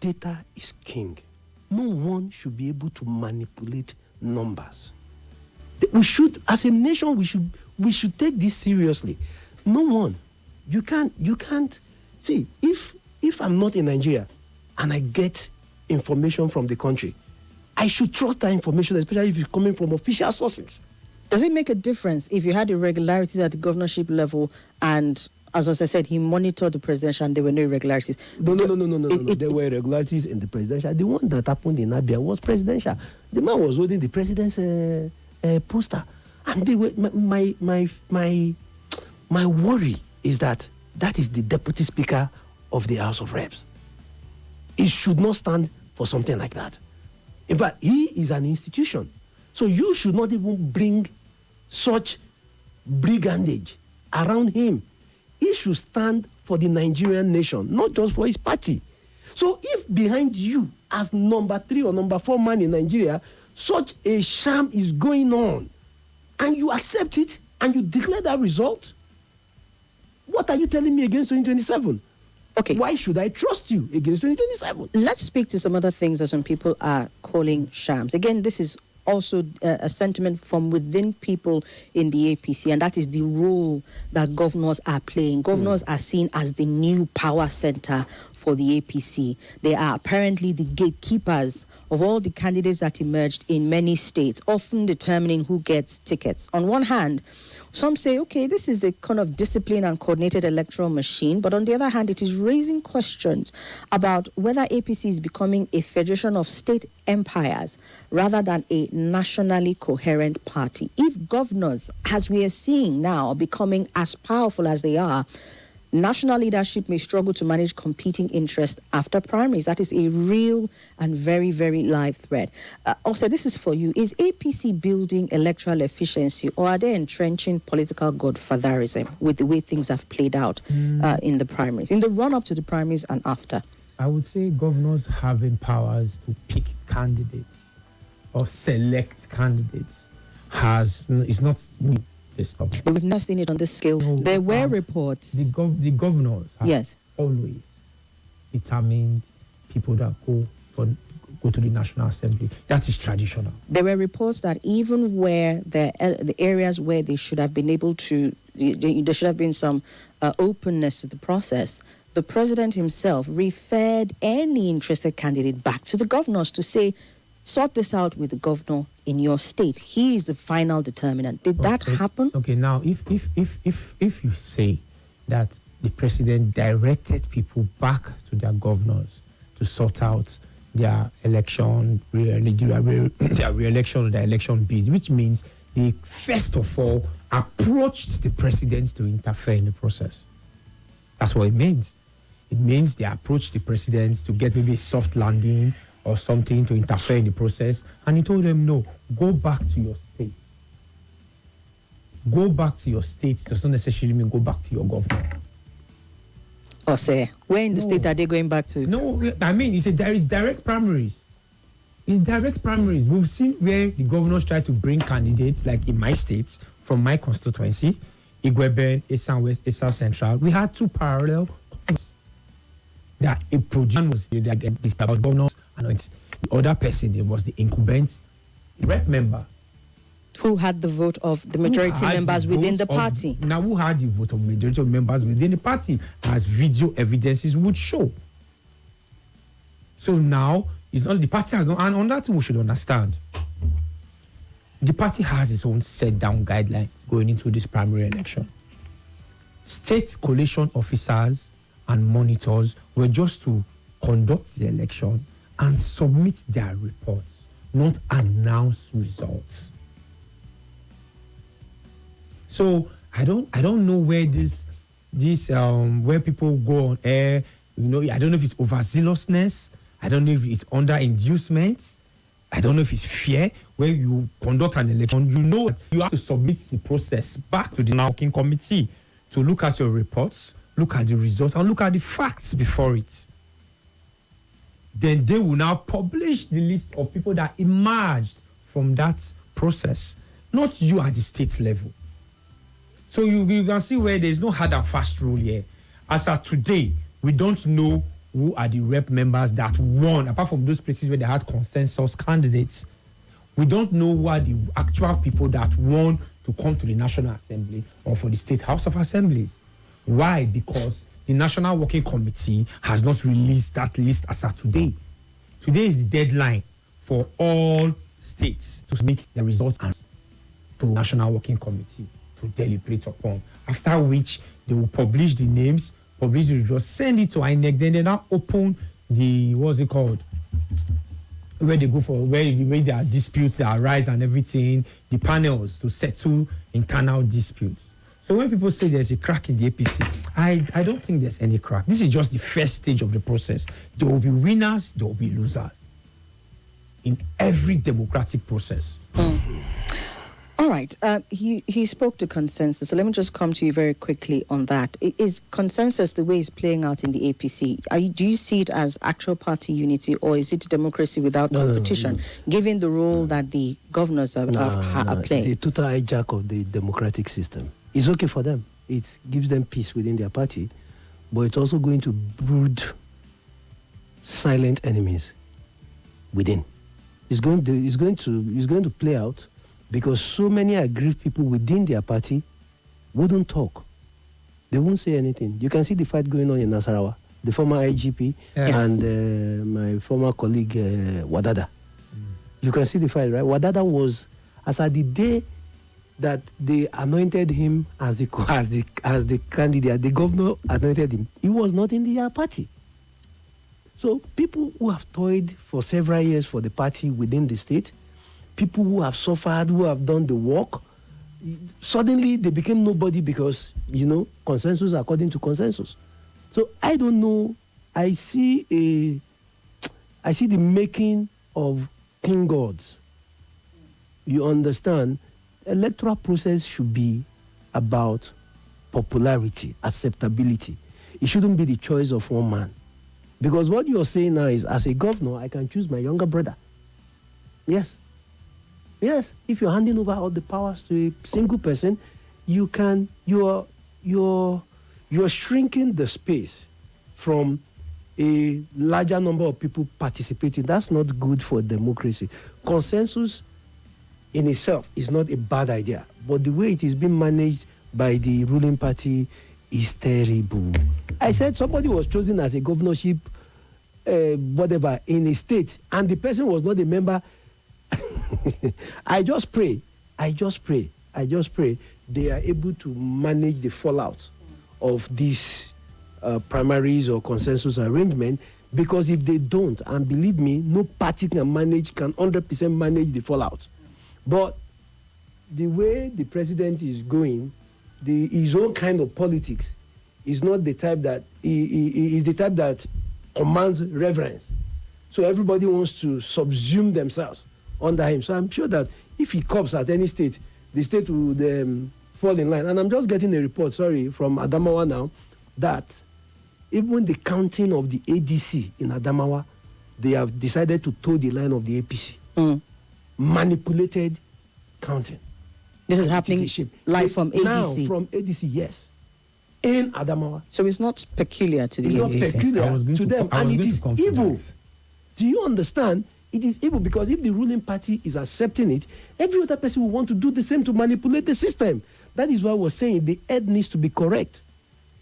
data is king. No one should be able to manipulate numbers. We should, as a nation, we should take this seriously. No one. You can't see, if I'm not in Nigeria and I get information from the country, I should trust that information, especially if it's coming from official sources. Does it make a difference if you had irregularities at the governorship level and, as I said, he monitored the presidential and there were no irregularities? No. There were irregularities in the presidential. The one that happened in Abia was presidential. The man was holding the president's poster. And they were, my worry is that is the deputy speaker of the House of Reps. It should not stand for something like that. In fact, he is an institution. So you should not even bring such brigandage around him. He should stand for the Nigerian nation, not just for his party. So if behind you, as number 3 or number 4 man in Nigeria, such a sham is going on, and you accept it, and you declare that result, what are you telling me against 2027? Okay. Why should I trust you against 2027? Let's speak to some other things that some people are calling shams. Again, this is also a sentiment from within people in the APC, and that is the role that governors are playing. Governors are seen as the new power center for the APC. They are apparently the gatekeepers of all the candidates that emerged in many states, often determining who gets tickets. On one hand, some say, okay, this is a kind of disciplined and coordinated electoral machine, but on the other hand, it is raising questions about whether APC is becoming a federation of state empires rather than a nationally coherent party. If governors, as we are seeing now, are becoming as powerful as they are, national leadership may struggle to manage competing interests after primaries. That is a real and very, very live threat. Also, this is for you. Is APC building electoral efficiency, or are they entrenching political godfatherism with the way things have played out in the primaries, in the run-up to the primaries and after? I would say governors having powers to pick candidates or select candidates is not new. But we've not seen it on this scale. No, there were reports. The governors have always determined people that go to the National Assembly. That is traditional. There were reports that even where the areas where they should have been able to, there should have been some openness to the process, the president himself referred any interested candidate back to the governors to say, sort this out with the governor in your state. He is the final determinant. Did that happen? Okay, now if you say that the president directed people back to their governors to sort out their election, their re-election or their election bids, which means they first of all approached the president to interfere in the process. That's what it means. It means they approached the president to get maybe a soft landing or something to interfere in the process, and he told them, no, go back to your states. Go back to your states does not necessarily mean go back to your governor. Or say, where in the state are they going back to? No, I mean, there is direct primaries. It's direct primaries. We've seen where the governors try to bring candidates, like in my states, from my constituency, Igweben, Esan West, Esan Central. We had 2 parallel companies. That a project was about governors, and the other person, it was the incumbent rep member. Who had the vote of the majority members within the party? Now, who had the vote of majority of members within the party, as video evidences would show. So now, it's not the party has no, and on that we should understand. The party has its own set down guidelines going into this primary election. State collation officers and monitors were just to conduct the election and submit their reports, not announce results. So I don't know where this where people go on air. I don't know if it's overzealousness. I don't know if it's under inducement. I don't know if it's fear. Where you conduct an election, you have to submit the process back to the working committee to look at your reports, look at the results, and look at the facts before it. Then they will now publish the list of people that emerged from that process, not you at the state level. So you can see where there's no hard and fast rule here. As of today, we don't know who are the rep members that won, apart from those places where they had consensus candidates. We don't know who are the actual people that won to come to the National Assembly or for the State House of Assemblies. Why? Because the National Working Committee has not released that list as of today. Today is the deadline for all states to submit the results and to National Working Committee to deliberate upon. After which they will publish the names, publish the results, send it to INEC, then they now open the, what's it called? Where they go for, where there are disputes that arise and everything, the panels to settle internal disputes. So when people say there's a crack in the APC, I don't think there's any crack. This is just the first stage of the process. There will be winners, there will be losers in every democratic process. All right. He spoke to consensus. So let me just come to you very quickly on that. Is consensus the way it's playing out in the APC? Do you see it as actual party unity, or is it democracy without competition, no. given the role that the governors are playing? It's a total hijack of the democratic system. It's okay for them. It gives them peace within their party, but it's also going to brood silent enemies within. It's going to play out. Because so many aggrieved people within their party wouldn't talk. They won't say anything. You can see the fight going on in Nasarawa. The former IGP and my former colleague Wadada. You can see the fight, right? Wadada was, as at the day that they anointed him as the candidate, the governor anointed him, he was not in their party. So people who have toiled for several years for the party within the state, people who have suffered, who have done the work, suddenly they became nobody because, consensus according to consensus. So I don't know. I see the making of king gods. You understand? Electoral process should be about popularity, acceptability. It shouldn't be the choice of one man. Because what you're saying now is, as a governor, I can choose my younger brother. Yes. Yes, if you're handing over all the powers to a single person, you're shrinking the space from a larger number of people participating. That's not good for democracy. Consensus in itself is not a bad idea, but the way it is being managed by the ruling party is terrible. I said somebody was chosen as a governorship, whatever, in a state, and the person was not a member. I just pray they are able to manage the fallout of these primaries or consensus arrangement, because if they don't, and believe me, no party can 100% manage the fallout. But the way the president is going, his own kind of politics is not the type that he is the type that commands reverence. So everybody wants to subsume themselves under him. So I'm sure that if he comes at any state, the state would fall in line. And I'm just getting a report, from Adamawa now, that even the counting of the ADC in Adamawa, they have decided to toe the line of the APC. Manipulated counting. This is happening live from ADC? Now, from ADC, yes. In Adamawa. So it's not peculiar to the APC. It's not peculiar to them. And it is evil. Do you understand? It is evil, because if the ruling party is accepting it, every other person will want to do the same to manipulate the system. That is why we're saying the head needs to be correct.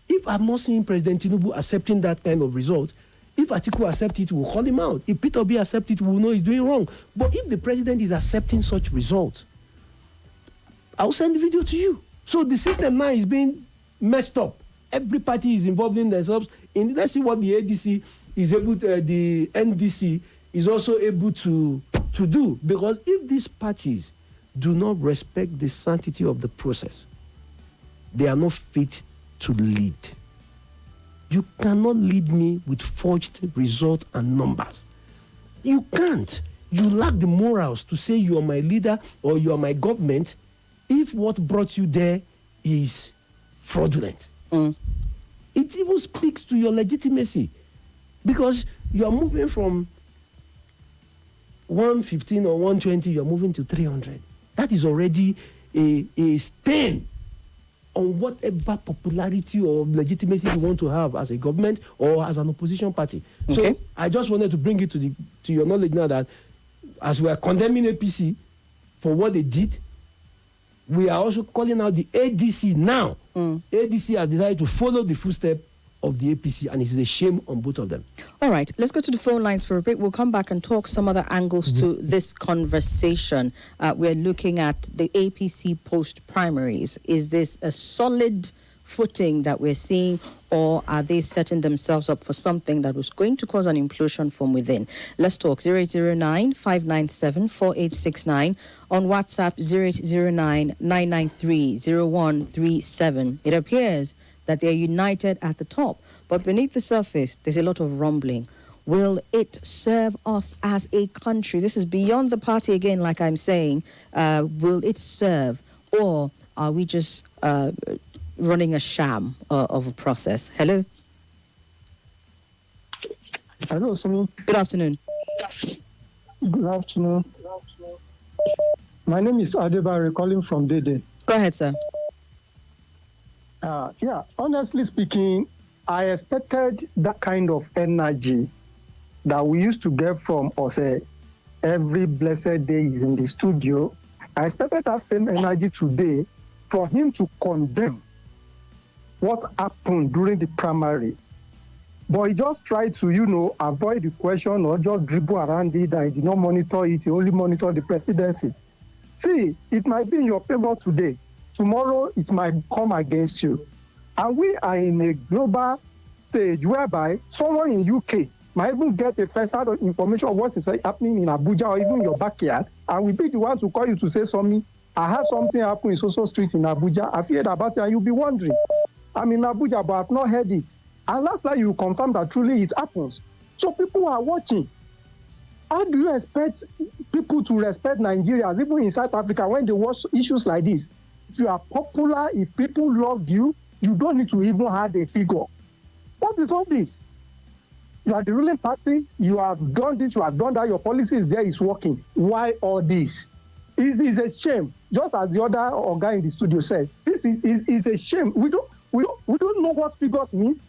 If I'm not seeing President Tinubu accepting that kind of result, if Atiku accepts it, we'll call him out. If Peter Obi accepts it, we'll know he's doing wrong. But if the president is accepting such results, I'll send the video to you. So the system now is being messed up. Every party is involved in themselves. Let's see what the ADC is able to, the NDC is also able to do. Because if these parties do not respect the sanctity of the process, they are not fit to lead. You cannot lead me with forged results and numbers. You can't. You lack the morals to say you are my leader or you are my government if what brought you there is fraudulent. It even speaks to your legitimacy, because you are moving from 115 or 120, you're moving to 300. That is already a stain on whatever popularity or legitimacy you want to have as a government or as an opposition party. Okay. So I just wanted to bring it to your knowledge now that as we are condemning APC for what they did, we are also calling out the ADC now. ADC has decided to follow the footsteps of the APC, and it is a shame on both of them. All right, let's go to the phone lines for a break. We'll come back and talk some other angles to this conversation. We're looking at the APC post-primaries. Is this a solid footing that we're seeing, or are they setting themselves up for something that was going to cause an implosion from within? Let's talk 0809-597-4869, on WhatsApp 0809-993-0137. It appears that they're united at the top, but beneath the surface, there's a lot of rumbling. Will it serve us as a country? This is beyond the party again, like I'm saying. Will it serve, or are we just running a sham of a process? Hello? Hello, Somi. Good afternoon. Good afternoon. My name is Adebare, calling from Dede. Go ahead, sir. Honestly speaking, I expected that kind of energy that we used to get from Ose every blessed day is in the studio. I expected that same energy today for him to condemn what happened during the primary. But he just tried to, avoid the question or just dribble around it, that he did not monitor it, he only monitored the presidency. See, it might be in your favor today. Tomorrow, it might come against you. And we are in a global stage whereby someone in UK might even get a first-hand information of what is happening in Abuja or even in your backyard, and will be the one to call you to say, Somi, I had something happen in so street in Abuja. I've heard about it, and you'll be wondering, I'm in Abuja, but I've not heard it. And last night, you confirm that truly it happens. So people are watching. How do you expect people to respect Nigerians, even in South Africa, when they watch issues like this? If you are popular, if people love you, you don't need to even have a figure. What is all this? You are the ruling party, you have done this, you have done that, your policy is there, it's working. Why all this? It is a shame. Just as the other guy in the studio said, this is a shame. We don't know what figures mean.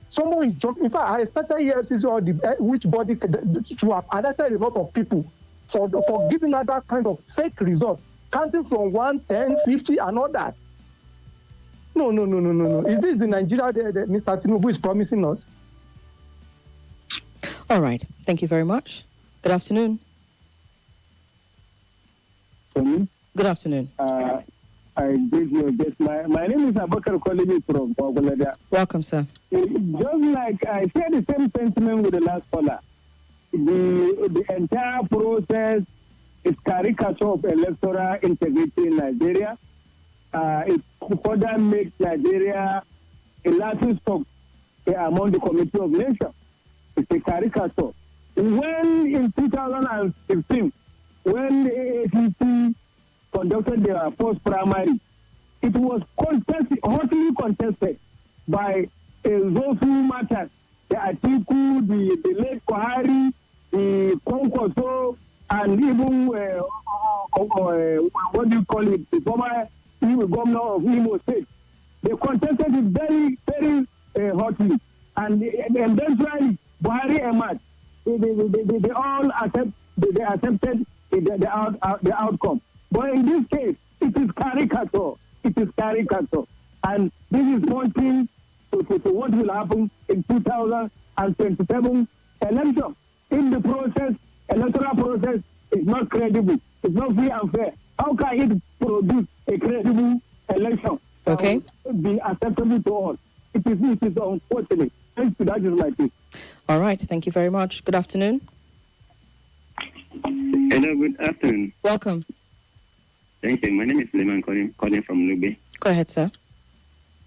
Someone is jumping. In fact, I expected EFCC or which body to have arrested a lot of people for giving out that kind of fake result, counting from 1, 10, 50, and all that. No. Is this the Nigeria that Mr. Tinubu is promising us? All right. Thank you very much. Good afternoon. Good afternoon. I gave you a guess. My name is Abakar calling from Bogolada. Welcome, sir. Just like I share the same sentiment with the last caller. The entire process is caricature of electoral integrity in Nigeria. It further makes Nigeria a laughing stock among the Committee of Nations. It's a caricature. When in 2015, when the APC conducted their first primary, it was hotly contested by those who mattered. The Atiku, the late Kohari, the Konkoso, and even, what do you call it, the former governor of Imo State. They contested it very, very hotly. And eventually, Buhari emerged. They all accepted the outcome. But in this case, it is caricature. It is caricature. And this is pointing to what will happen in 2027 election. If the electoral process is not credible, it's not free and fair, how can it produce a credible election that will be acceptable to all? It is unfortunate. Thank you. That is my piece. All right. Thank you very much. Good afternoon. Hello, good afternoon. Welcome. Thank you. My name is Suleiman calling from Lube. Go ahead, sir.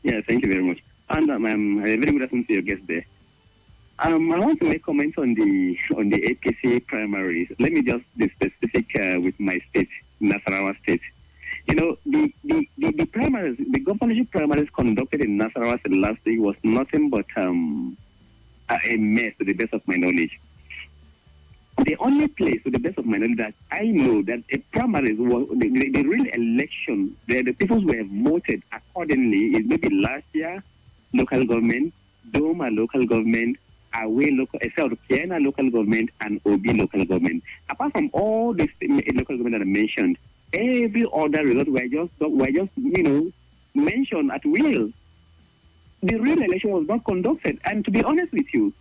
Yeah, thank you very much. And a very good afternoon to your guest there. I want to make comments on the APC primaries. Let me just be specific with my state, Nasarawa State. The primaries, the governorship primaries conducted in Nasarawa State last week was nothing but a mess to the best of my knowledge. the only place, to the best of my knowledge, that I know that a primaries was the real election, the people who have voted accordingly is maybe last year, local government, Doma local government, Away local, South Kiana local government, and Obi local government. Apart from all these local government that I mentioned, every other result were just mentioned at will. The real election was not conducted, and to be honest with you,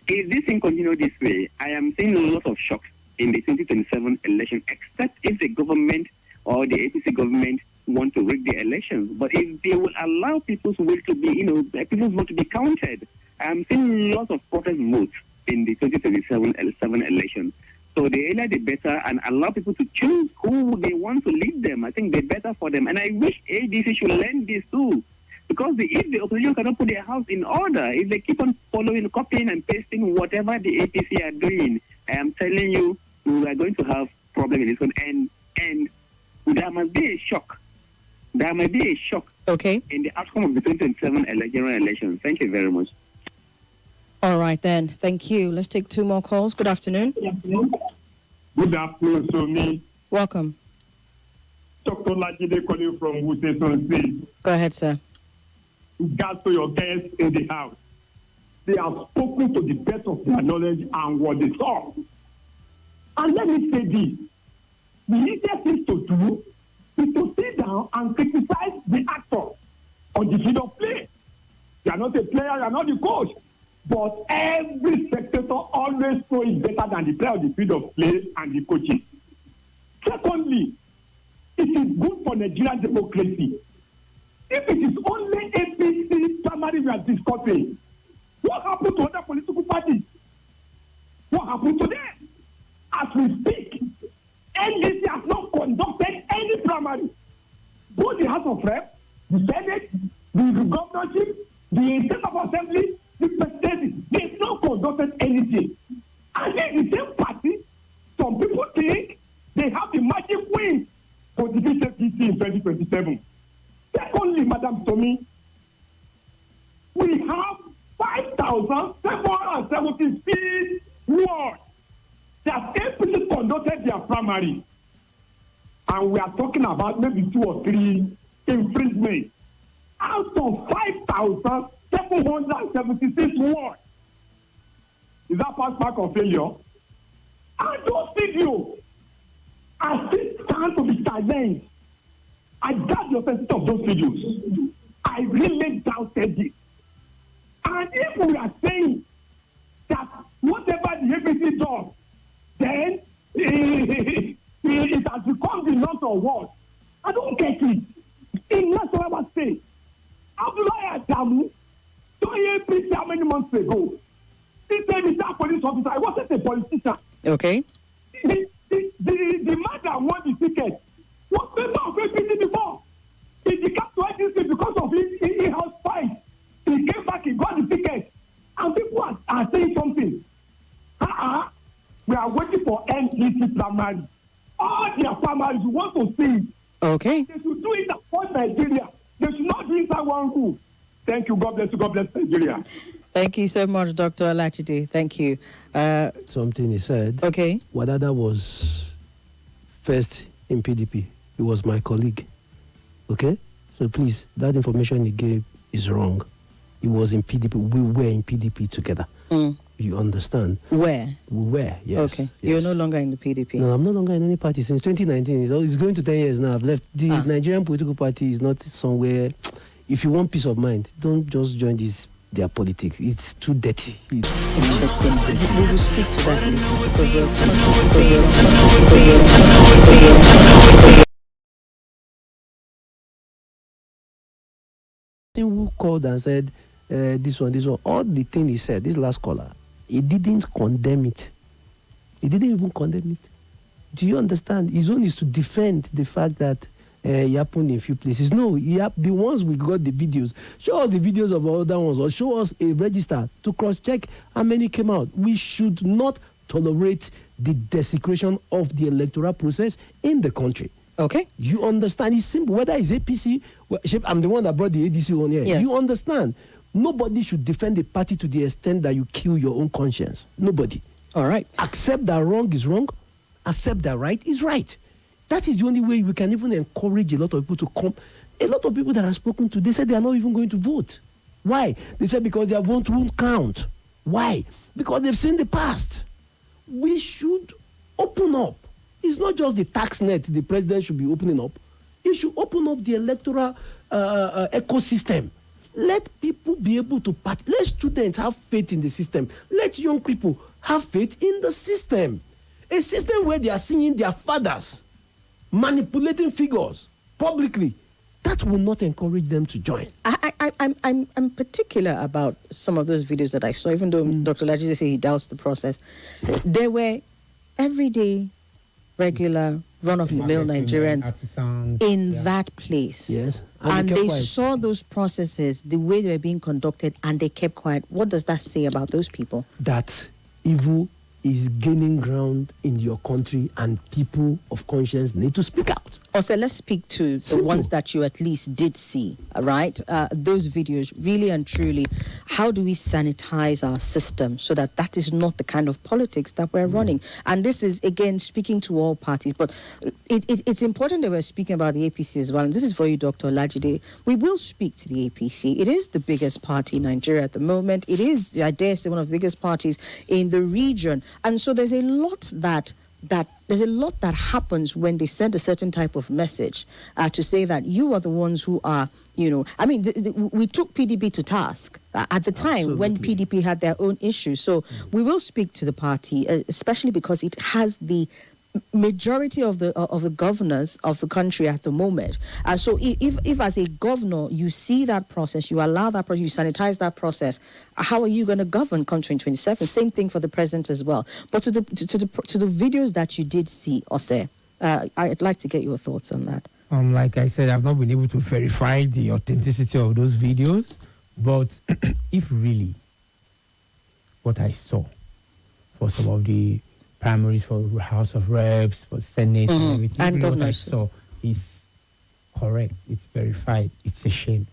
if this thing continues this way, I am seeing a lot of shocks in the 2027 election, except if the government or the APC government want to rig the elections. But if they will allow people's will to be, people's vote to be counted, I am seeing lots of protest votes in the 2027 election. So the earlier the better, and allow people to choose who they want to lead them. I think the better for them. And I wish ADC should learn this too. Because if the opposition cannot put their house in order, if they keep on following, copying and pasting whatever the APC are doing, I am telling you, we are going to have problem in this one. And there must be a shock. There might be a shock in the outcome of the 2027 general election. Thank you very much. All right, then. Thank you. Let's take 2 more calls. Good afternoon. Good afternoon, Somi. Welcome. Dr. Lajide calling from Wuseson State. Go ahead, sir. Regards to your guests in the house. They have spoken to the best of their knowledge and what they saw. And let me say this. The easiest thing to do is to sit down and criticize the actor on the field of play. You are not a player, you are not the coach. But every spectator always knows better than the player on the field of play and the coaches. Secondly, it is good for Nigerian democracy. If it is only APC primary we are discussing, what happened to other political parties? What happened to them? As we speak, NDC has not conducted any primary. Both the House of Reps, the Senate, the governorship, the State of Assembly, the presidency, they have not conducted anything. And in the same party, some people think they have the magic win for the APC in 2027. Secondly, Madam Somi, we have 5,776 wards that APC conducted their primary. And we are talking about maybe 2 or 3 infringements. Out of 5,776 wards. Is that pass mark of failure? And those videos are still stand to be challenged. I doubt the authenticity of those videos. I really doubted it. And if we are saying that whatever the APC does, then it has become the norm of what? I don't get it. In Nasarawa State, Abdullahi Adamu told APC how many months ago? He said he's a police officer. I wasn't a politician. Okay. The man that won the ticket was member of APC before. He became to APC because of his in-house fight. He came back, he got the ticket. And people are saying something. We are waiting for NDC primary. All their primaries, we want to see. Okay. They should do it across Nigeria. They should not do it inside one room. Thank you. God bless you. God bless Nigeria. Thank you so much, Dr. Alachide. Thank you. Something he said. Okay. Wadada was first in PDP. He was my colleague. Okay? So please, that information he gave is wrong. He was in PDP. We were in PDP together. You understand? Where? We were, yes. Okay. Yes. You're no longer in the PDP. No, I'm no longer in any party since 2019. It's going to 10 years now. I've left. The Nigerian political party is not somewhere. If you want peace of mind, don't just join their politics. It's too dirty. Interesting. We will speak to that later. Who called and said this one, all the thing he said, this last caller, he didn't condemn it. He didn't even condemn it. Do you understand? His own is to defend the fact that it happened in a few places. No, the ones we got the videos, show us the videos of other ones, or show us a register to cross-check how many came out. We should not tolerate the desecration of the electoral process in the country. Okay. You understand? It's simple. Whether it's APC, I'm the one that brought the ADC on here. Yes. You understand? Nobody should defend a party to the extent that you kill your own conscience. Nobody. All right. Accept that wrong is wrong. Accept that right is right. That is the only way we can even encourage a lot of people to come. A lot of people that I've spoken to, they said they are not even going to vote. Why? They said because their vote won't count. Why? Because they've seen the past. We should open up. It's not just the tax net the president should be opening up. He should open up the electoral ecosystem. Let people be able to let students have faith in the system. Let young people have faith in the system. A system where they are seeing their fathers manipulating figures publicly. That will not encourage them to join. I'm particular about some of those videos that I saw, even though Dr. Lajide said he doubts the process. There were everyday, regular, run-of-the-mill Nigerians in that place. Yes. And they saw those processes, the way they were being conducted, and they kept quiet. What does that say about those people? That evil is gaining ground in your country and people of conscience need to speak out. Also, let's speak to the ones that you at least did see, right? Those videos, really and truly, how do we sanitize our system so that that is not the kind of politics that we're running? And this is, again, speaking to all parties, but it's important that we're speaking about the APC as well. And this is for you, Dr. Olajide. We will speak to the APC. It is the biggest party in Nigeria at the moment. It is, I dare say, one of the biggest parties in the region. And so there's a lot that happens when they send a certain type of message to say that you are the ones who are, I mean, we took PDP to task at the time when PDP had their own issues. So we will speak to the party, especially because it has the majority of the governors of the country at the moment. So if as a governor you see that process, you allow that process, you sanitize that process, how are you going to govern come 2027? Same thing for the president as well. But to the videos that you did see, Ose, I'd like to get your thoughts on that. Like I said, I've not been able to verify the authenticity of those videos, but if really what I saw for some of the primaries for House of Reps, for Senate, and everything. And governors. What I saw is correct. It's verified. It's a shame.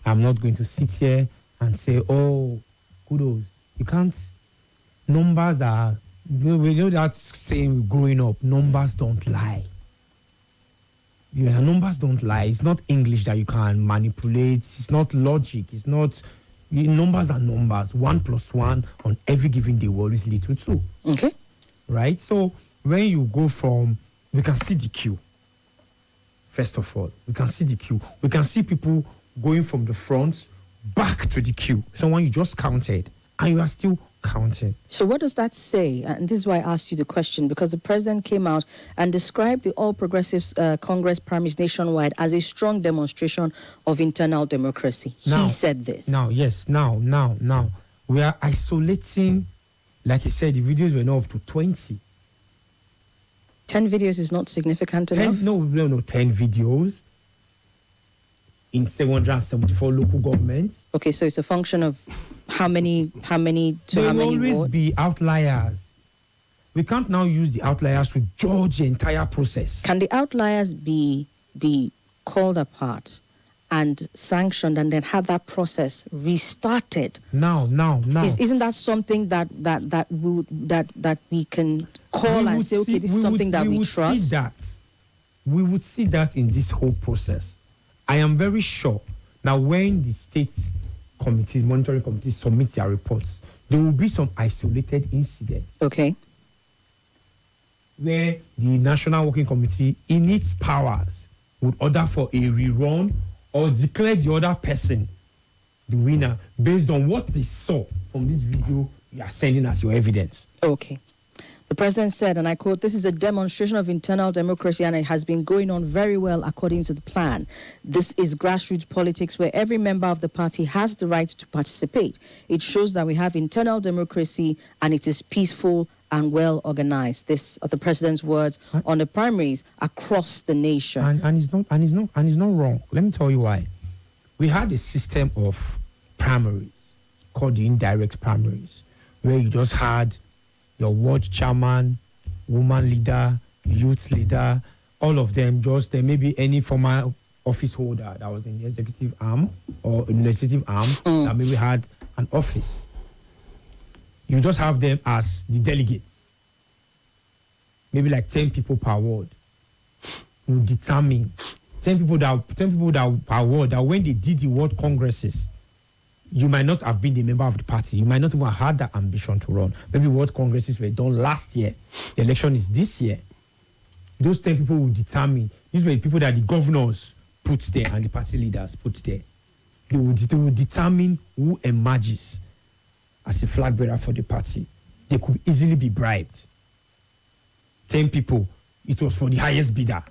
I'm not going to sit here and say, oh, kudos. You can't. Numbers are, we know that saying growing up, numbers don't lie. Because numbers don't lie. It's not English that you can manipulate. It's not logic. It's not. Numbers are numbers. 1 + 1 on every given day will always lead to 2. Okay. Right? So when you go from, we can see the queue. First of all, we can see the queue. We can see people going from the front back to the queue. Someone you just counted, and you are still counting. So what does that say? And this is why I asked you the question, because the president came out and described the All Progressives Congress primaries nationwide as a strong demonstration of internal democracy. He said this. Now, we are isolating, like he said, the videos were not up to 20. 10 videos is not significant enough? No, 10 videos in 774 local governments. Okay, so it's a function of how many to there how many will always votes? be outliers. We can't now use the outliers to judge the entire process. Can the outliers be called apart and sanctioned and then have that process restarted? Now. Isn't that something that we can call and say, okay, this is something that we trust? We would see that in this whole process. I am very sure that when the state committees, monitoring committees submit their reports, there will be some isolated incidents. Okay. Where the National Working Committee, in its powers, would order for a rerun or declare the other person the winner based on what they saw from this video you are sending as your evidence. Okay. The president said, and I quote, "This is a demonstration of internal democracy and it has been going on very well according to the plan. This is grassroots politics where every member of the party has the right to participate. It shows that we have internal democracy and it is peaceful and well organized." This are the president's words on the primaries across the nation. And it's not wrong. Let me tell you why. We had a system of primaries called the indirect primaries, where you just had your ward chairman, woman leader, youth leader, all of them, just there may be any former office holder that was in the executive arm or in the legislative arm that maybe had an office. you just have them as the delegates. Maybe like 10 people per ward will determine 10 people that per ward, that when they did the ward congresses, you might not have been a member of the party. You might not even have had that ambition to run. Maybe ward congresses were done last year. The election is this year. Those 10 people will determine. These were the people that the governors put there and the party leaders put there. They will determine who emerges as a flag bearer for the party. They could easily be bribed. 10 people, it was for the highest bidder.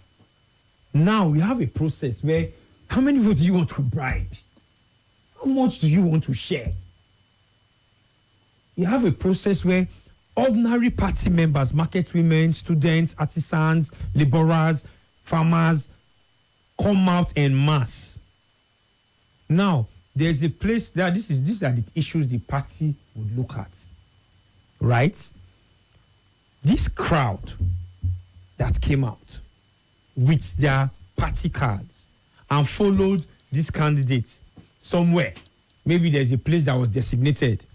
Now we have a process where how many votes do you want to bribe? How much do you want to share? You have a process where ordinary party members, market women, students, artisans, laborers, farmers come out en masse. Now, there's a place that these are the issues the party would look at. Right? This crowd that came out with their party cards and followed these candidates somewhere. Maybe there's a place that was designated.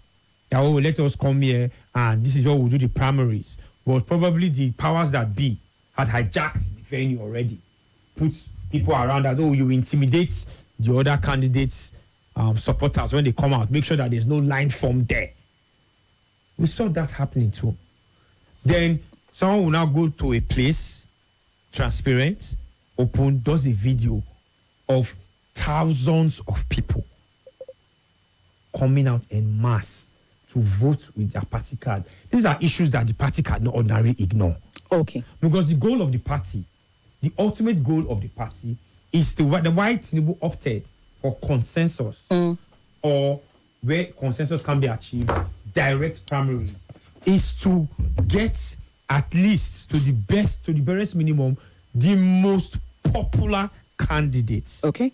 That, oh, let us come here and this is where we'll do the primaries. But probably the powers that be had hijacked the venue already. Put people around that, oh, you intimidate the other candidates, supporters when they come out. Make sure that there's no line formed there. We saw that happening too. Then someone will now go to a place, transparent, open, does a video of thousands of people coming out en masse to vote with their party card. These are issues that the party cannot ordinarily ignore. Okay. Because the goal of the party, the ultimate goal of the party is to, the why Tinubu opted for consensus or where consensus can be achieved, direct primaries, is to get at least to the barest minimum, the most popular candidates. Okay.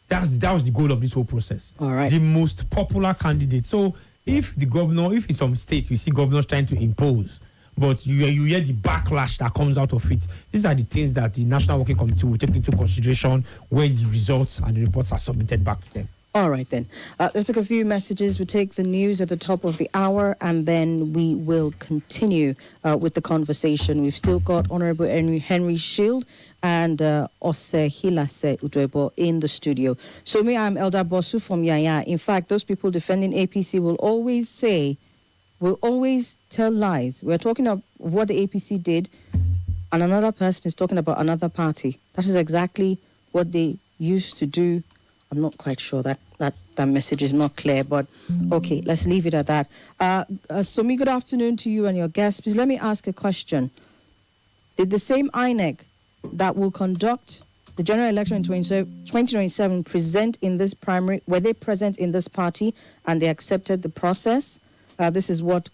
That was the goal of this whole process. All right. The most popular candidate. So if in some states we see governors trying to impose, but you hear the backlash that comes out of it, these are the things that the National Working Committee will take into consideration when the results and the reports are submitted back to them. All right, then. Let's take a few messages. We'll take the news at the top of the hour, and then we will continue with the conversation. We've still got Honorable Henry Shield and Ose Hilase Udwebo in the studio. So me, I'm Elder Bosu from Yaya. In fact, those people defending APC will always tell lies. We're talking of what the APC did, and another person is talking about another party. That is exactly what they used to do. I'm not quite sure that message is not clear, but okay, let's leave it at that. Somi, good afternoon to you and your guests. Please let me ask a question. Did the same INEC that will conduct the general election in 2027 present in this primary? Were they present in this party and they accepted the process? This is what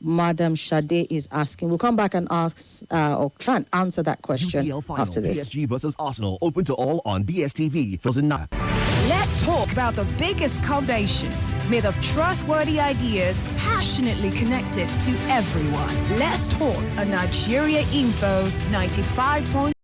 Madam Shade is asking. We'll come back and ask or try and answer that question UCL final, after this. PSG versus Arsenal, open to all on DSTV. Let's talk about the biggest foundations made of trustworthy ideas passionately connected to everyone. Let's talk a Nigeria Info 95.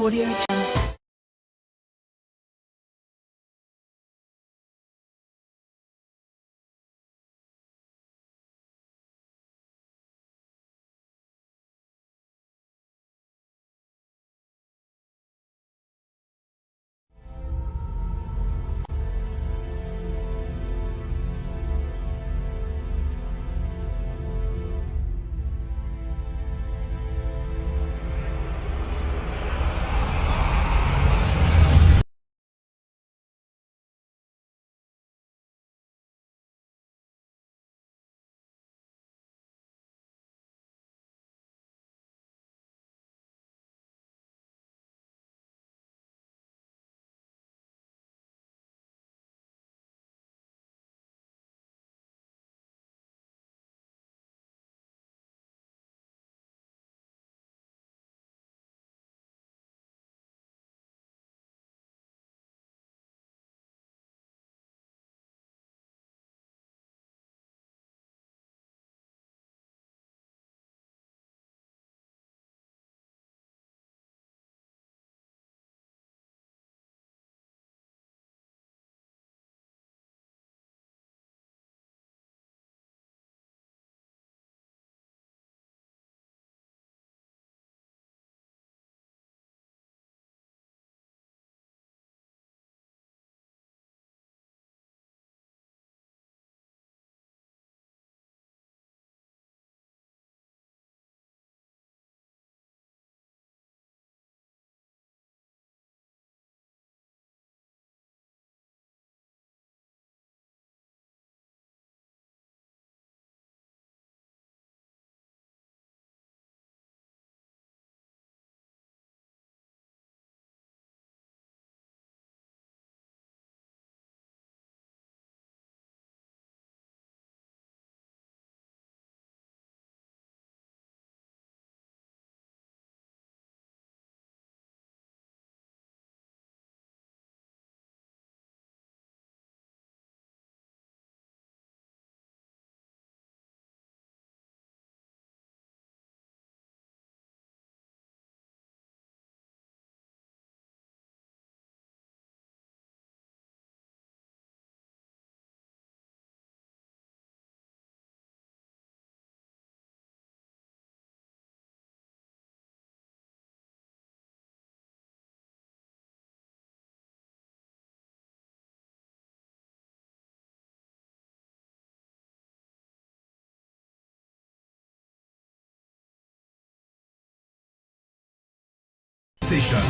Audio.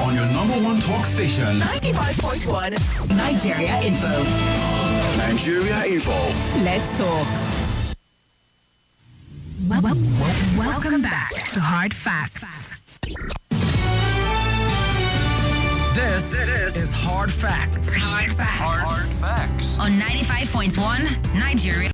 On your number one talk station, 95.1 Nigeria Info. Nigeria Info. Let's talk. Welcome back to Hard Facts. This is Hard Facts. Hard Facts. Hard Facts. On 95.1 Nigeria.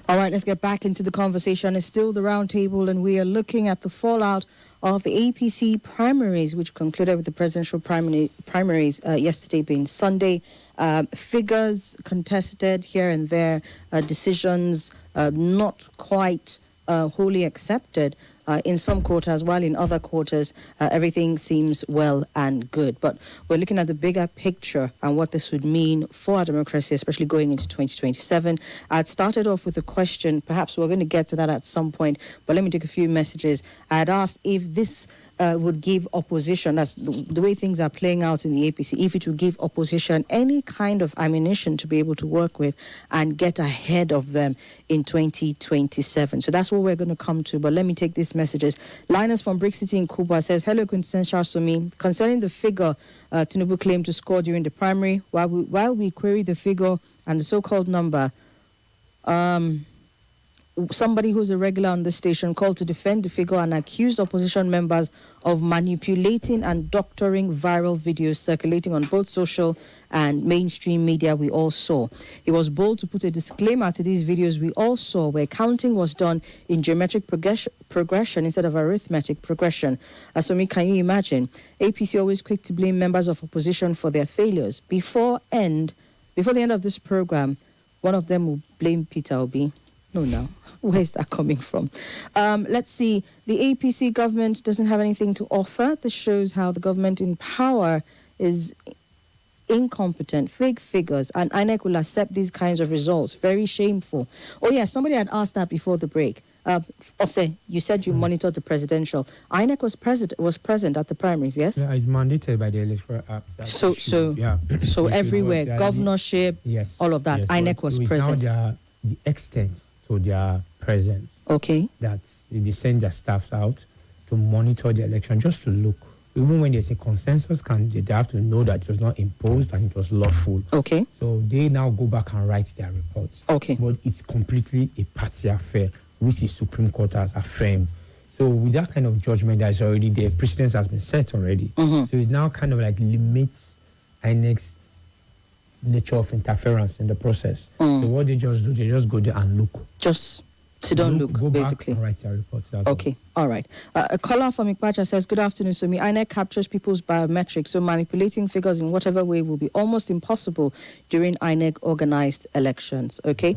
All right, let's get back into the conversation. It's still the roundtable, and we are looking at the fallout of the APC primaries, which concluded with the presidential primaries yesterday being Sunday. Figures contested here and there, decisions not quite wholly accepted in some quarters, while in other quarters, everything seems well and good. But we're looking at the bigger picture and what this would mean for our democracy, especially going into 2027. I'd started off with a question. Perhaps we're going to get to that at some point, but let me take a few messages. I had asked if this would give opposition, that's the way things are playing out in the APC, if it would give opposition any kind of ammunition to be able to work with and get ahead of them in 2027. So that's what we're going to come to, but let me take these messages. Linus from Brick City in Cuba says, hello, Quintessential Somi. Concerning the figure Tinubu claimed to score during the primary, while we query the figure and the so-called number, somebody who's a regular on the station called to defend the figure and accused opposition members of manipulating and doctoring viral videos circulating on both social and mainstream media we all saw. He was bold to put a disclaimer to these videos we all saw where counting was done in geometric progression instead of arithmetic progression. Somi, can you imagine? APC always quick to blame members of opposition for their failures. Before the end of this program, one of them will blame Peter Obi. No. Where's that coming from? Let's see. The APC government doesn't have anything to offer. This shows how the government in power is incompetent, fake figures, and INEC will accept these kinds of results. Very shameful. Oh, yeah, somebody had asked that before the break. Ose, you said you monitored the presidential. INEC was present at the primaries, yes? Yeah, it's mandated by the Electoral Act. So everywhere, governorship, yes, all of that, yes, INEC was present. Now the extent to their presence. Okay. That they send their staffs out to monitor the election, just to look. Even when there's a consensus candidate, they have to know that it was not imposed and it was lawful. Okay. So they now go back and write their reports. Okay. But it's completely a party affair, which the Supreme Court has affirmed. So with that kind of judgment that is already there, precedence has been set already. Mm-hmm. So it now kind of like limits INEC's nature of interference in the process. So what they just do, they just go there and look. Just sit down, look, go basically. Back and write their reports. Okay, all right. A caller from Ikpacha says, good afternoon, Somi. INEC captures people's biometrics, so manipulating figures in whatever way will be almost impossible during INEC organized elections. Okay?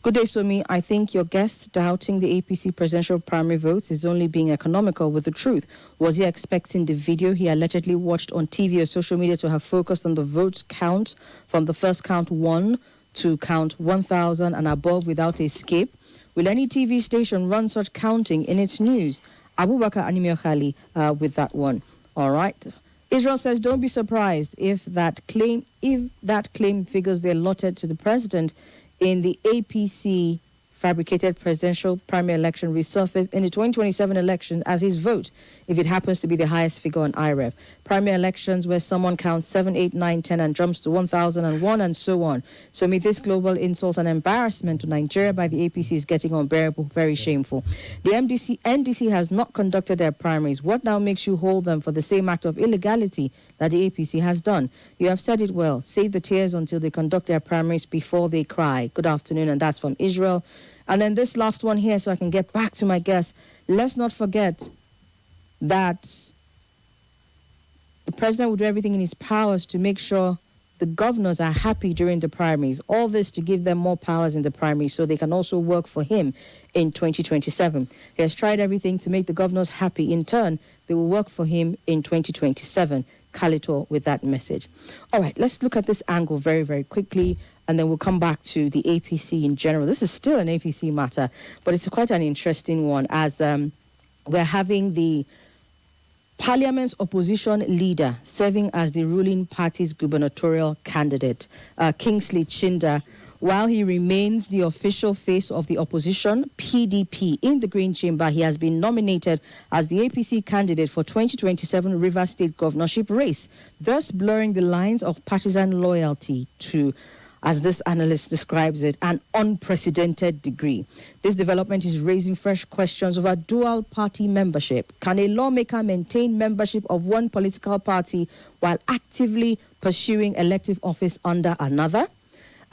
Good day, Somi. I think your guest doubting the APC presidential primary votes is only being economical with the truth. Was he expecting the video he allegedly watched on TV or social media to have focused on the vote count from the first count 1 to count 1,000 and above without escape? Will any TV station run such counting in its news? Abubakar Animiokhali with that one. All right. Israel says, don't be surprised if that claim figures they allotted to the president in the APC fabricated presidential primary election resurfaced in the 2027 election as his vote, if it happens to be the highest figure on IREV. Primary elections where someone counts 7, 8, 9, 10 and jumps to 1,001 and so on. So this global insult and embarrassment to Nigeria by the APC is getting unbearable, very shameful. The NDC has not conducted their primaries. What now makes you hold them for the same act of illegality that the APC has done? You have said it well. Save the tears until they conduct their primaries before they cry. Good afternoon, and that's from Israel. And then this last one here, so I can get back to my guest. Let's not forget that the president will do everything in his powers to make sure the governors are happy during the primaries. All this to give them more powers in the primaries so they can also work for him in 2027. He has tried everything to make the governors happy. In turn, they will work for him in 2027. Kalito with that message. All right, let's look at this angle very, very quickly, and then we'll come back to the APC in general. This is still an APC matter, but it's quite an interesting one as we're having the Parliament's opposition leader serving as the ruling party's gubernatorial candidate, Kingsley Chinda, while he remains the official face of the opposition, PDP, in the Green Chamber. He has been nominated as the APC candidate for 2027 Rivers State governorship race, thus blurring the lines of partisan loyalty to, as this analyst describes it, an unprecedented degree. This development is raising fresh questions over dual party membership. Can a lawmaker maintain membership of one political party while actively pursuing elective office under another?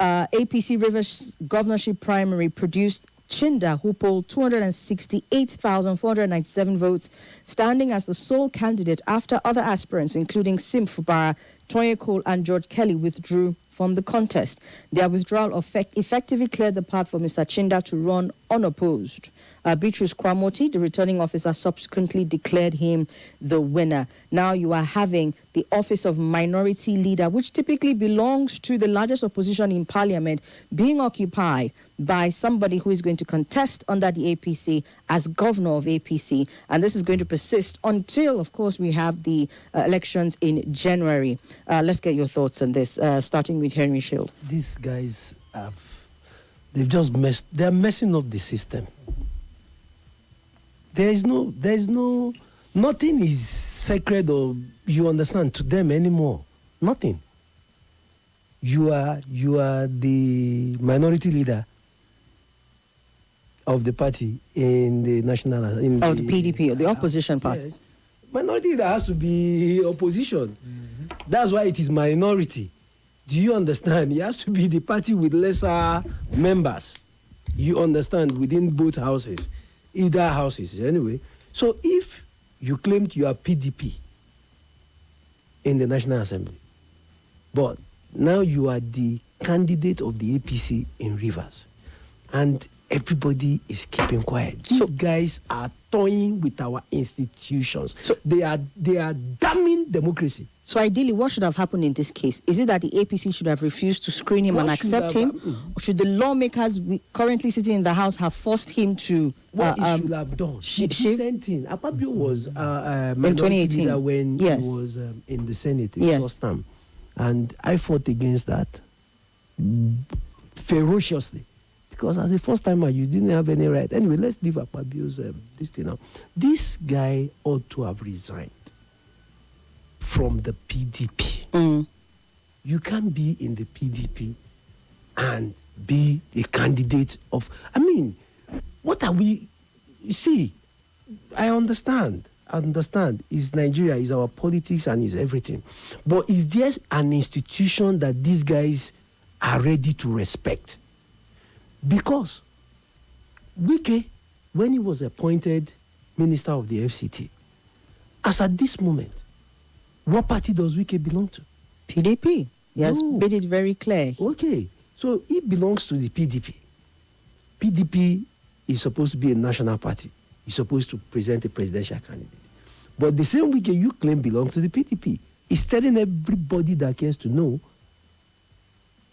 APC Rivers governorship primary produced Chinda, who polled 268,497 votes, standing as the sole candidate after other aspirants, including Sim Fubara, Toye Cole and George Kelly, withdrew from the contest. Their withdrawal effectively cleared the path for Mr. Chinda to run unopposed. Beatrice Kwamoti, the returning officer, subsequently declared him the winner. Now you are having the office of minority leader, which typically belongs to the largest opposition in parliament, being occupied by somebody who is going to contest under the APC as governor of APC. And this is going to persist until, of course, we have the elections in January. Let's get your thoughts on this, starting with Henry Shield. These guys they're messing up the system. Nothing is sacred or you understand to them anymore. Nothing. You are the minority leader. of the party in the national... the PDP, or the opposition party. Yes. Minority that has to be opposition. That's why it is minority. Do you understand? It has to be the party with lesser members. You understand? Within both houses. Either houses, anyway. So if you claimed you are PDP in the National Assembly, but now you are the candidate of the APC in Rivers, and everybody is keeping quiet. These guys are toying with our institutions. So they are damning democracy. So ideally, what should have happened in this case? Is it that the APC should have refused to screen him and accept him? Or should the lawmakers currently sitting in the House have forced him to... What he should have done? The same thing. Akpabio was in 2018 when he was in the Senate the first time. And I fought against that ferociously. Because as a first timer, you didn't have any right. Anyway, let's leave Akpabio's this thing now. This guy ought to have resigned from the PDP. You can't be in the PDP and be a candidate of... I mean, what are we... You see, I understand. It's Nigeria, it's our politics and it's everything. But is there an institution that these guys are ready to respect? Because Wike, when he was appointed Minister of the FCT, as at this moment, what party does Wike belong to? PDP. He has made it very clear. Okay, so he belongs to the PDP. PDP is supposed to be a national party. He's supposed to present a presidential candidate. But the same Wike you claim belongs to the PDP. He's telling everybody that cares to know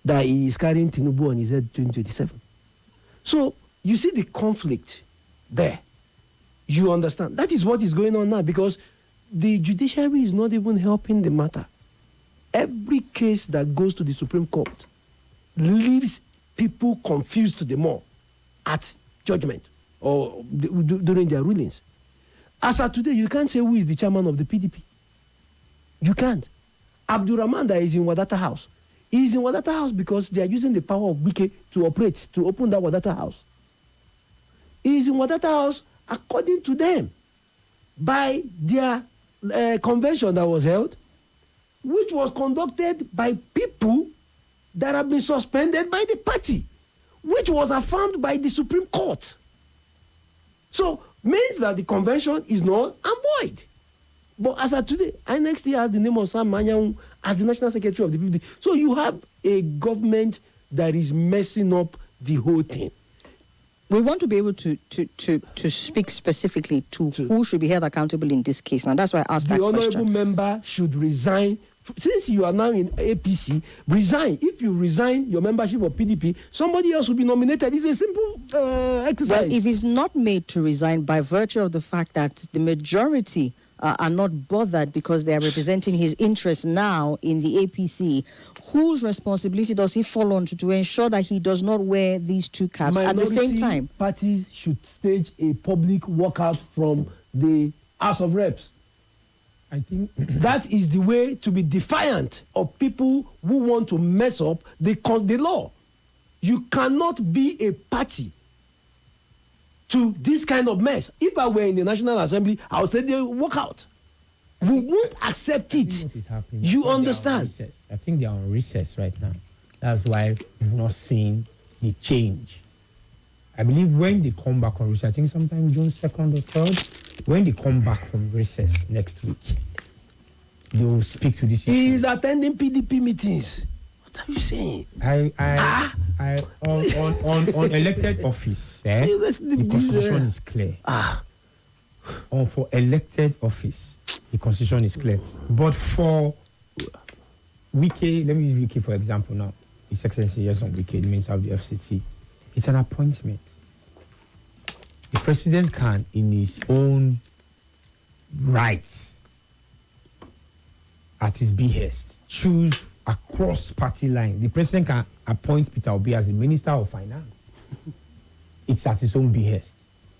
that he is carrying Tinubu on his head 2027. So, you see the conflict there. You understand? That is what is going on now, because the judiciary is not even helping the matter. Every case that goes to the Supreme Court leaves people confused to the more at judgment or during their rulings. As of today, you can't say who is the chairman of the PDP. You can't. Abdurrahman that is in Wadata House. He is in Wadata House because they are using the power of Wike to operate, to open that Wadata House. He is in Wadata House according to them by their convention that was held, which was conducted by people that have been suspended by the party, which was affirmed by the Supreme Court. So, means that the convention is null and void. But as of today, INEC still has the name of Sam Manyaun as the National Secretary of the PDP. So you have a government that is messing up the whole thing. We want to be able to speak specifically to who should be held accountable in this case. Now, that's why I asked that question. The honorable member should resign. Since you are now in APC, resign. If you resign your membership of PDP, somebody else will be nominated. It's a simple exercise. Well, if he's not made to resign by virtue of the fact that the majority are not bothered because they are representing his interests now in the APC, whose responsibility does he fall on to ensure that he does not wear these two caps at the same time? Parties should stage a public walkout from the House of Reps. I think that is the way to be defiant of people who want to mess up the law. You cannot be a party to this kind of mess. If I were in the National Assembly, I would say they walk out. We won't accept it. What is happening? You understand? I think they are on recess right now. That's why we've not seen the change. I believe when they come back on recess, I think sometime June 2nd or 3rd, when they come back from recess next week, they will speak to this issue. He is attending PDP meetings. What are you saying? On elected office, the constitution is clear. For elected office, the constitution is clear. But for Wike, let me use Wike for example now. His Excellency Yeson Wike, the Minister of the FCT, it's an appointment. The president can, in his own right, at his behest, choose across party line. The president can appoint Peter Obi as the Minister of Finance. It's at his own behest.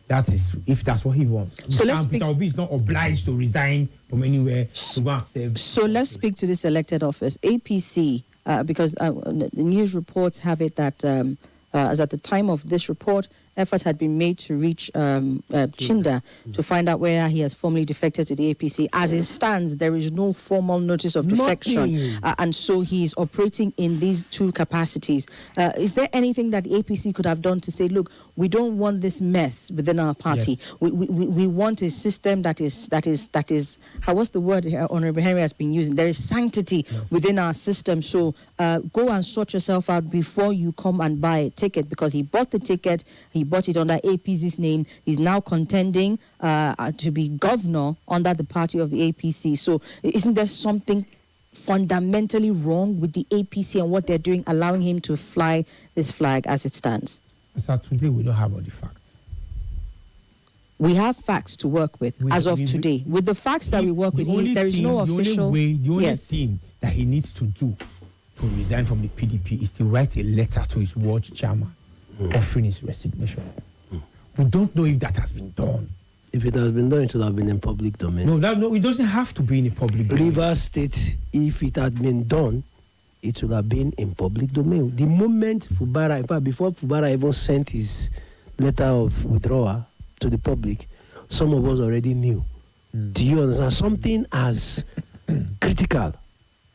That is, if that's what he wants. So Peter Obi is not obliged to resign from anywhere to go and serve. So let's speak to this elected office, APC, because the news reports have it that as at the time of this report, effort had been made to reach Chinda to find out whether he has formally defected to the APC. As it stands, there is no formal notice of defection, and so he is operating in these two capacities. Is there anything that the APC could have done to say, look, we don't want this mess within our party. Yes. We want a system that is what's the word Honorable Henry has been using? There is sanctity within our system. So go and sort yourself out before you come and buy a ticket, because he bought the ticket, he bought it under APC's name. He's now contending to be governor under the party of the APC. So isn't there something fundamentally wrong with the APC and what they're doing, allowing him to fly this flag as it stands? So today we don't have all the facts. We have facts to work with as of today. With the facts that we work with, there is no official... The only thing that he needs to do to resign from the PDP is to write a letter to his ward chairman offering his resignation. We don't know if that has been done. If it has been done, it should have been in public domain. No, it doesn't have to be in a public domain. Rivers State, if it had been done, it should have been in public domain. The moment Fubara, in fact, before Fubara even sent his letter of withdrawal to the public, some of us already knew. Do you understand? Something as critical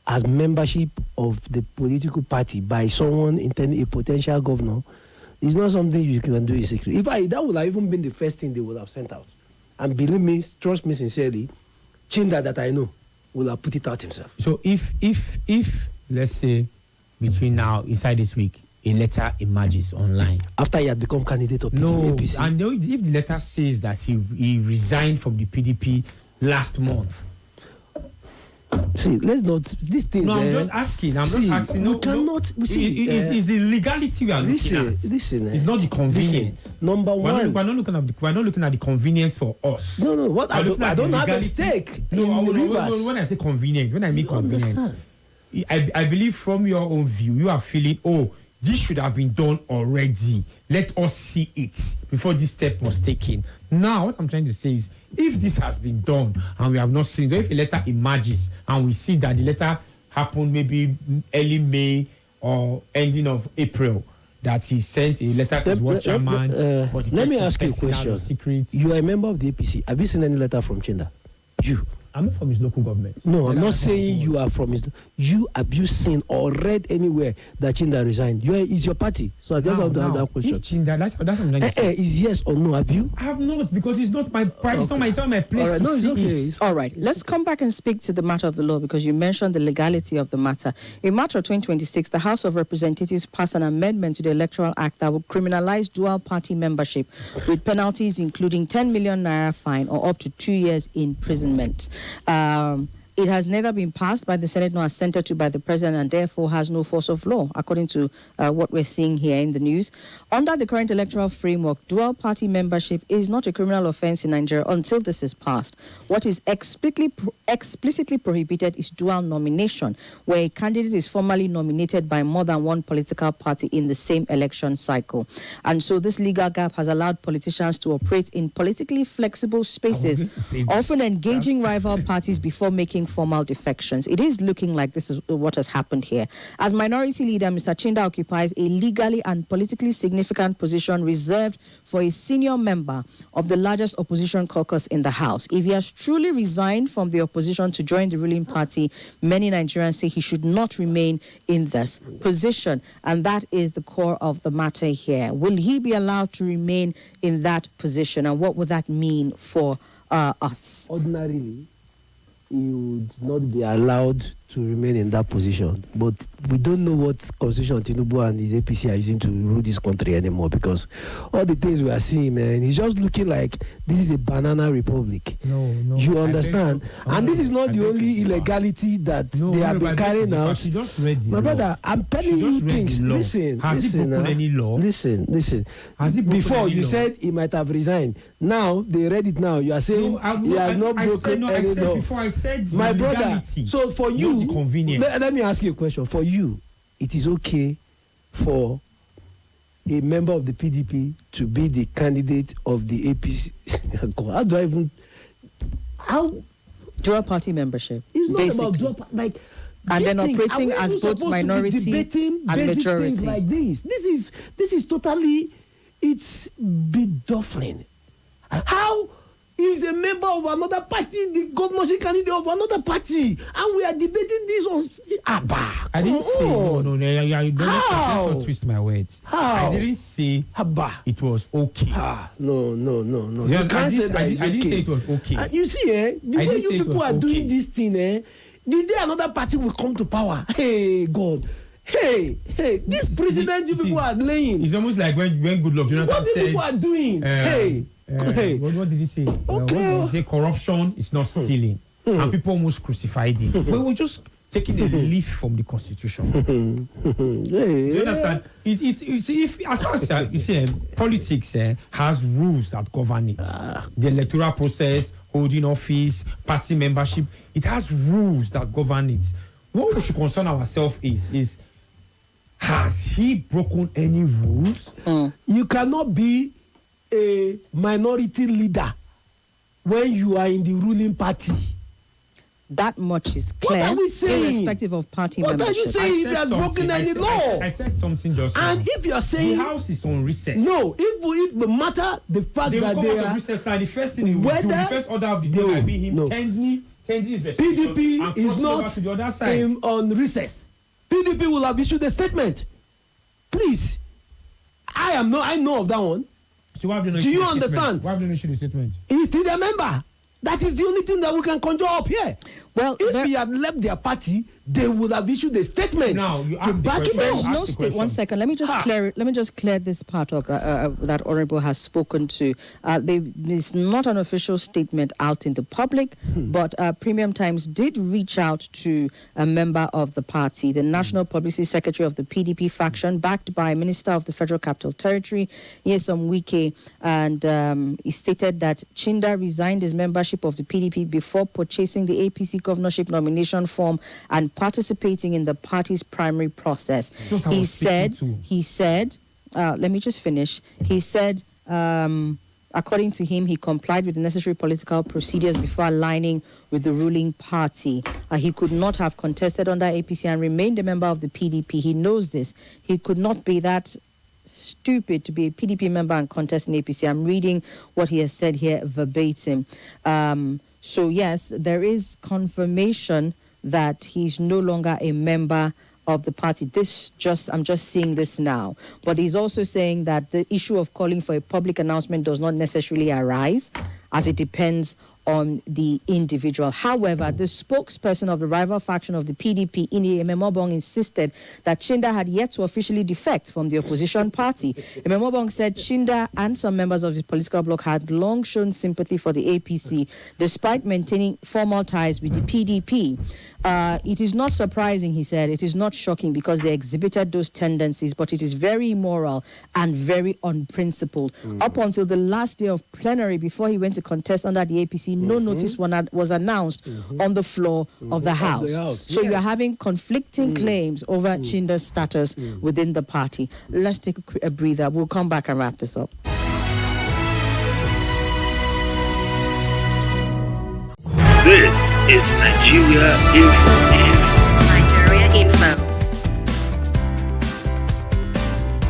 as membership of the political party by someone intending a potential governor is not something you can do in secret. In fact, that would have even been the first thing they would have sent out. And believe me, trust me sincerely, Chinda that I know will have put it out himself. So if let's say between now, inside this week, a letter emerges online. After he had become candidate of APC. And if the letter says that he resigned from the PDP last month. See, let's not... These things... No, I'm just asking. It's the legality we are looking at. It's not the convenience. Number one... We're not looking at the convenience for us. No. What I don't have a stake. When I say convenience, when I mean convenience, I believe from your own view, you are feeling, this should have been done already. Let us see it before this step was taken. Now, what I'm trying to say is, if this has been done and we have not seen it, if a letter emerges and we see that the letter happened maybe early May or ending of April, that he sent a letter to his ward chairman. Let me ask you a question. You are a member of the APC. Have you seen any letter from Chinda? You. I'm not from his local government. No, I'm not saying you are from his... Have you seen or read anywhere that Chinda resigned? Is your party. So I just have to ask that question. If Chinda, that's what I'm saying. Is yes or no? Have you? I have not, because it's not my pride. It's not my place to see it. All right. Let's come back and speak to the matter of the law, because you mentioned the legality of the matter. In March of 2026, the House of Representatives passed an amendment to the Electoral Act that would criminalize dual party membership with penalties including 10 million naira fine or up to 2 years imprisonment. It has neither been passed by the Senate nor assented to by the President, and therefore has no force of law, according to what we're seeing here in the news. Under the current electoral framework, dual party membership is not a criminal offense in Nigeria until this is passed. What is explicitly prohibited is dual nomination, where a candidate is formally nominated by more than one political party in the same election cycle. And so this legal gap has allowed politicians to operate in politically flexible spaces, often engaging rival parties before making formal defections. It is looking like this is what has happened here. As minority leader, Mr. Chinda occupies a legally and politically significant position reserved for a senior member of the largest opposition caucus in the House. If he has truly resigned from the opposition to join the ruling party, many Nigerians say he should not remain in this position. And that is the core of the matter here. Will he be allowed to remain in that position? And what would that mean for us? Ordinarily, he would not be allowed to remain in that position. But we don't know what Constitution Tinubu and his APC are using to rule this country anymore, because all the things we are seeing, man, it's just looking like this is a banana republic. No. You understand? And this is not the only illegality that they have been carrying out. She just read the My law. brother, I'm telling you things. Listen. Has he broken any law? Listen. Has he broken Before any you law? said he might have resigned. Now they read it now. You are saying he has not broken any law. Before I said my the brother. legality, So for you, not the convenience. Let me ask you a question. For you, it is okay for a member of the PDP to be the candidate of the APC. How do I even... How? Dual party membership. It's not basically about dual party. Like, And then these things, operating are we as even both supposed to be minority debating and basic majority? things like this is totally, it's beduffling. How is a member of another party the governorship candidate of another party, and we are debating this on Abba? I didn't say no. Let's not twist my words. How? I didn't say Abba. it was okay. No. Yes, You can't say that I it's didn't okay. say it was okay. You see, the I way didn't you say it people was are doing okay. this thing, the day another party will come to power, hey God, hey, this president you people are laying. It's almost like when Goodluck Jonathan What said, people are doing, hey. What did he say? What did he say? Corruption is not stealing, and people almost crucified him. But we're just taking a leaf from the Constitution. Do you understand? It's if as far as you see, politics has rules that govern it. The electoral process, holding office, party membership, it has rules that govern it. What we should concern ourselves is has he broken any rules? You cannot be a minority leader when you are in the ruling party. That much is clear, What are we saying? irrespective of party What membership. are you saying if you have broken any law? I said something just now. And if you are saying the house is on recess. no, if the matter, the fact They will that come they out of are recess now. The first thing he will do, whether- the first order of the day No, will be him no. tending his resignation PDP and is crossing over not to the other side. on recess. PDP will have issued a statement. Please, I know of that one. So why have they not Do issued you a statement? understand? Why have they not issued a statement? He's still a member. That is the only thing that we can conjure up here. Well, If he had left their party, they would have issued a statement Now, you to ask the back it question. There's up. Ask no the state. question. One second. Let me just clear this part of that Honorable has spoken to. There's not an official statement out in the public, but Premium Times did reach out to a member of the party, the National Publicity Secretary of the PDP faction, backed by Minister of the Federal Capital Territory, Nyesom Wike, and he stated that Chinda resigned his membership of the PDP before purchasing the APC governorship nomination form and participating in the party's primary process. what I was He said, let me just finish. He said, according to him, he complied with the necessary political procedures before aligning with the ruling party. He could not have contested under APC and remained a member of the PDP. He knows this. He could not be that stupid to be a PDP member and contest in APC. I'm reading what he has said here verbatim. So yes, there is confirmation that he's no longer a member of the party. I'm just seeing this now. But he's also saying that the issue of calling for a public announcement does not necessarily arise, as it depends on the individual. However, the spokesperson of the rival faction of the PDP, Ini Ememobong, insisted that Chinda had yet to officially defect from the opposition party. Ememobong said Chinda and some members of his political bloc had long shown sympathy for the APC, despite maintaining formal ties with the PDP. It is not surprising, he said. It is not shocking because they exhibited those tendencies, but it is very immoral and very unprincipled. Up until the last day of plenary, before he went to contest under the APC, no notice was announced on the floor of the House. So you are having conflicting claims over Chinda's status within the party. Let's take a breather. We'll come back and wrap this up. This is Nigeria Info.